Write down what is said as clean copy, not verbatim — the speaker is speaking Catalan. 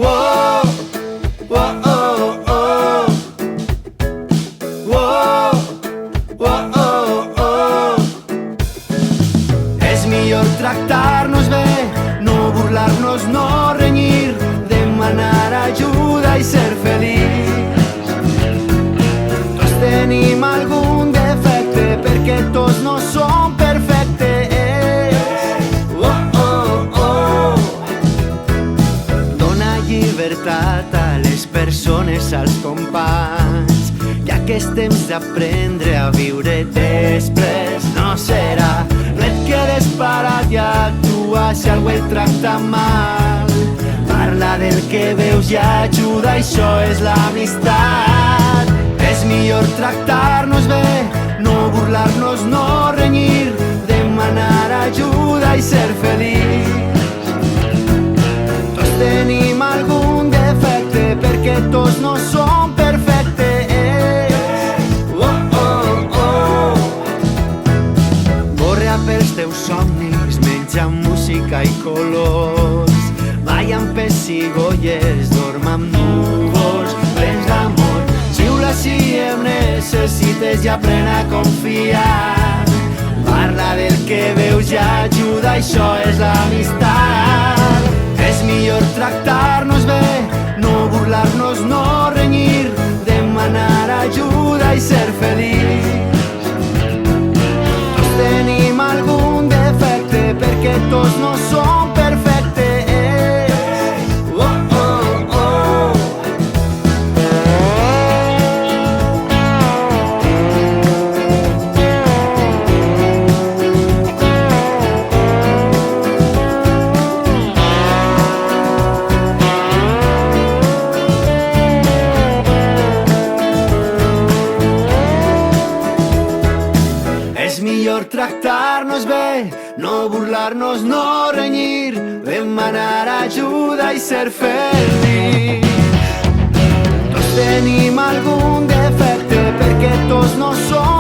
Oh, oh, oh, oh. Oh, oh, oh, oh. És millor tractar-nos bé, no burlar-nos, no renyir, demanar ajuda i ser feliç. Tots tenim algun defecte perquè tots no som perfectes. Oh, oh, oh. Dona llibertat a les persones, als companys, ja que és temps d'aprendre a viure després. No serà, no et quedes parat i actua si algú et tracta mal. Parla del que veus i ajuda, això és l'amistat. És millor tractar-nos bé, no burlar-nos, no renyir, demanar ajuda i ser feliç. Tots tenim algun defecte perquè tots no som perfectes. Oh, oh, oh. Corre pels teus somnis, menja música i colors, balla amb pessigolles, dorm amb núvols plens d'amor. Xiula si em necessites i aprèn a confiar. Parla del que veus i ajuda, això és l'amistat. És millor tractar-nos bé, no burlar-nos, no renyir, demanar ajuda i ser feliç. Tots tenim algun defecte perquè tots no som perfectes. Oh, oh, oh. És millor tractar-nos bé, no burlar-nos, no renyir, demanar ajuda i ser feliç. Tots tenim algun defecte perquè tots no som